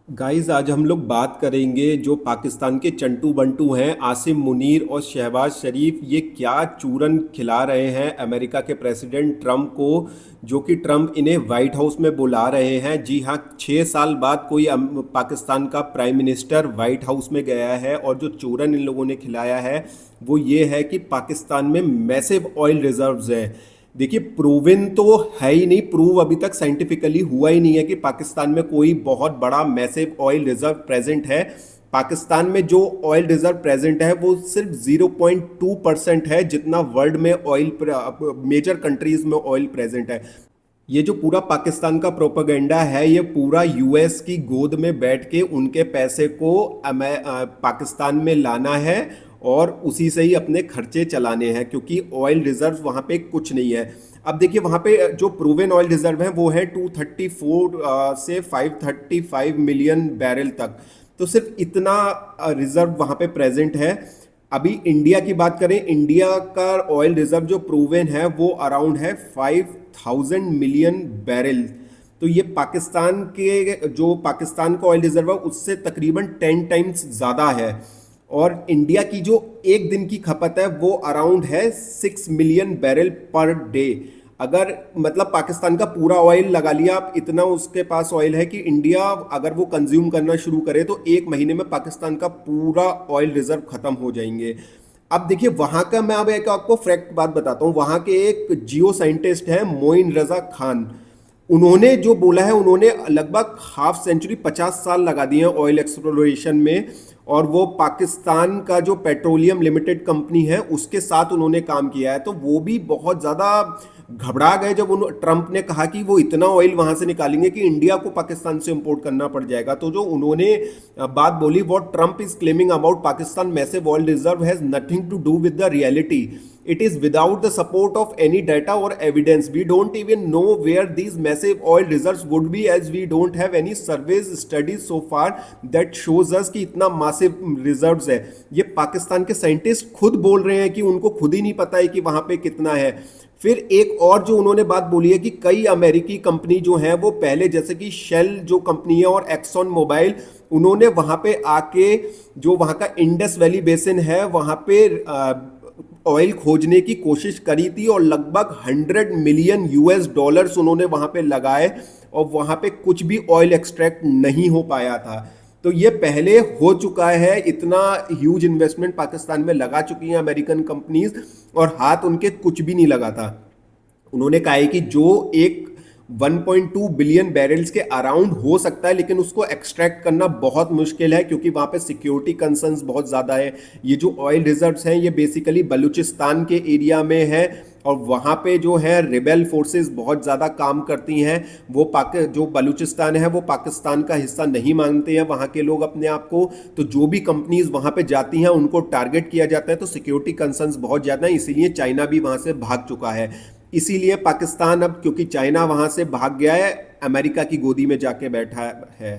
Guys, आज हम लोग बात करेंगे जो पाकिस्तान के चंटू बंटू हैं आसिम मुनीर और शहबाज शरीफ, ये क्या चूरन खिला रहे हैं अमेरिका के प्रेसिडेंट ट्रंप को। जो कि ट्रंप इन्हें वाइट हाउस में बुला रहे हैं। जी हाँ, 6 साल बाद कोई पाकिस्तान का प्राइम मिनिस्टर वाइट हाउस में गया है और जो चूरन इन लोगों ने खिलाया है वो ये है कि पाकिस्तान में मैसिव ऑयल रिजर्व्स हैं। देखिए, प्रूवन तो है ही नहीं, प्रूव अभी तक साइंटिफिकली हुआ ही नहीं है कि पाकिस्तान में कोई बहुत बड़ा मैसिव ऑयल रिजर्व प्रेजेंट है। पाकिस्तान में जो ऑयल रिजर्व प्रेजेंट है वो सिर्फ 0.2% है, जितना वर्ल्ड में ऑयल मेजर कंट्रीज में ऑयल प्रेजेंट है। ये जो पूरा पाकिस्तान का प्रोपेगेंडा है ये पूरा यूएस की गोद में बैठ के उनके पैसे को पाकिस्तान में लाना है और उसी से ही अपने खर्चे चलाने हैं, क्योंकि ऑयल रिजर्व वहाँ पे कुछ नहीं है। अब देखिए, वहाँ पे जो प्रूवन ऑयल रिजर्व है वो है 234 से 535 मिलियन बैरल तक। तो सिर्फ इतना रिजर्व वहाँ पे प्रेजेंट है। अभी इंडिया की बात करें, इंडिया का ऑयल रिजर्व जो प्रूवन है वो अराउंड है 5000 मिलियन बैरल। तो ये पाकिस्तान के जो पाकिस्तान का ऑयल रिजर्व है उससे तकरीबन 10 टाइम्स ज़्यादा है। और इंडिया की जो एक दिन की खपत है वो अराउंड है 6 मिलियन बैरल पर डे। अगर मतलब पाकिस्तान का पूरा ऑयल लगा लिया आप, इतना उसके पास ऑयल है कि इंडिया अगर वो कंज्यूम करना शुरू करे तो एक महीने में पाकिस्तान का पूरा ऑयल रिजर्व खत्म हो जाएंगे। अब देखिए, वहां का मैं अब एक आपको फैक्ट बात बताता हूँ। वहां के एक जियो साइंटिस्ट है मोइन रजा खान, उन्होंने जो बोला है, उन्होंने लगभग हाफ सेंचुरी 50 साल लगा दिए हैं ऑयल एक्सप्लोरेशन में। और वो पाकिस्तान का जो पेट्रोलियम लिमिटेड कंपनी है उसके साथ उन्होंने काम किया है। तो वो भी बहुत ज़्यादा घबरा गए जब उन ट्रंप ने कहा कि वो इतना ऑयल वहां से निकालेंगे कि इंडिया को पाकिस्तान से इंपोर्ट करना पड़ जाएगा। तो जो उन्होंने बात बोली, what Trump is claiming about Pakistan massive oil reserve has nothing to do with the reality. It is without the support of any data or evidence. We don't even know where these massive oil reserves would be, as we don't have any surveys studies so far that shows us कि इतना massive reserves है। ये पाकिस्तान के scientist खुद बोल रहे हैं कि उनको खुद ही नहीं पता है कि वहां पे कितना है। फिर एक और जो उन्होंने बात बोली है कि कई अमेरिकी कंपनी जो है वो पहले, जैसे कि शेल जो कंपनी है और एक्सॉन मोबाइल, उन्होंने वहां पे आके जो वहां का इंडस वैली बेसिन है वहां पे ऑयल खोजने की कोशिश करी थी और लगभग 100 मिलियन यूएस डॉलर्स उन्होंने वहां पे लगाए और वहां पे कुछ भी ऑयल एक्सट्रैक्ट नहीं हो पाया था। तो ये पहले हो चुका है, इतना ह्यूज इन्वेस्टमेंट पाकिस्तान में लगा चुकी हैं अमेरिकन कंपनीज और हाथ उनके कुछ भी नहीं लगा था। उन्होंने कहा है कि जो एक 1.2 बिलियन बैरल्स के अराउंड हो सकता है, लेकिन उसको एक्सट्रैक्ट करना बहुत मुश्किल है क्योंकि वहाँ पे सिक्योरिटी कंसर्न्स बहुत ज़्यादा है। ये जो ऑयल रिजर्व्स हैं ये बेसिकली बलूचिस्तान के एरिया में है और वहाँ पे जो है रिबेल फोर्सेस बहुत ज़्यादा काम करती हैं। वो जो बलूचिस्तान है वो पाकिस्तान का हिस्सा नहीं मानते हैं वहाँ के लोग अपने आप को। तो जो भी कंपनीज वहाँ पे जाती हैं उनको टारगेट किया जाता है। तो सिक्योरिटी कंसर्न्स बहुत ज़्यादा हैं, इसीलिए चाइना भी वहाँ से भाग चुका है। इसीलिए पाकिस्तान अब, क्योंकि चाइना वहां से भाग गया है, अमेरिका की गोदी में जाके बैठा है।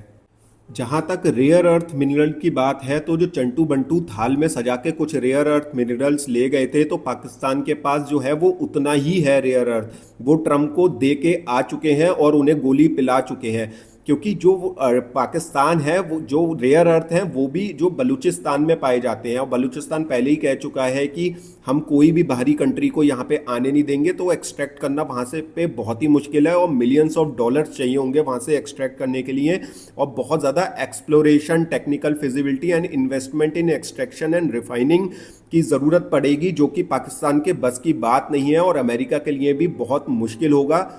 जहां तक रेयर अर्थ मिनरल की बात है, तो जो चंटू बंटू थाल में सजा के कुछ रेयर अर्थ मिनरल्स ले गए थे, तो पाकिस्तान के पास जो है वो उतना ही है रेयर अर्थ। वो ट्रम्प को दे के आ चुके हैं और उन्हें गोली पिला चुके हैं। क्योंकि जो पाकिस्तान है वो जो रेयर अर्थ हैं वो भी जो बलूचिस्तान में पाए जाते हैं, और बलूचिस्तान पहले ही कह चुका है कि हम कोई भी बाहरी कंट्री को यहाँ पे आने नहीं देंगे। तो एक्सट्रैक्ट करना वहाँ से पे बहुत ही मुश्किल है और मिलियंस ऑफ डॉलर्स चाहिए होंगे वहाँ से एक्सट्रैक्ट करने के लिए। और बहुत ज़्यादा exploration, technical feasibility and investment in extraction and refining की ज़रूरत पड़ेगी, जो कि पाकिस्तान के बस की बात नहीं है और अमेरिका के लिए भी बहुत मुश्किल होगा।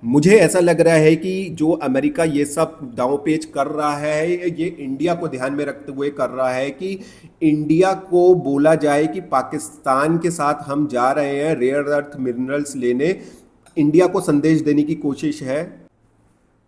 मुझे ऐसा लग रहा है कि जो अमेरिका ये सब दांव पेच कर रहा है ये इंडिया को ध्यान में रखते हुए कर रहा है कि इंडिया को बोला जाए कि पाकिस्तान के साथ हम जा रहे हैं रेयर अर्थ मिनरल्स लेने। इंडिया को संदेश देने की कोशिश है।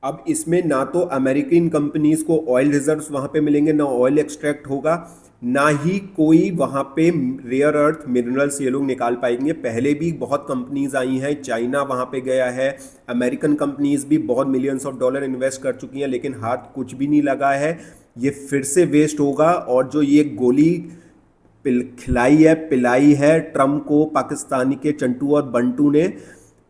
अब इसमें ना तो अमेरिकन कंपनीज को ऑयल रिजर्व्स वहाँ पे मिलेंगे, ना ऑयल एक्सट्रैक्ट होगा, ना ही कोई वहाँ पे रेयर अर्थ मिनरल्स ये लोग निकाल पाएंगे। पहले भी बहुत कंपनीज आई हैं, चाइना वहाँ पे गया है, अमेरिकन कंपनीज भी बहुत मिलियंस ऑफ डॉलर इन्वेस्ट कर चुकी हैं, लेकिन हाथ कुछ भी नहीं लगा है। ये फिर से वेस्ट होगा। और जो ये गोली खिलाई है, पिलाई है ट्रम्प को पाकिस्तानी के चंटू और बंटू ने,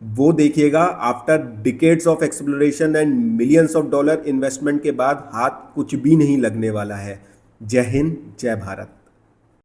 वो देखिएगा। After decades of exploration and millions of dollar investment के बाद हाथ कुछ भी नहीं लगने वाला है। जय हिंद, जय भारत।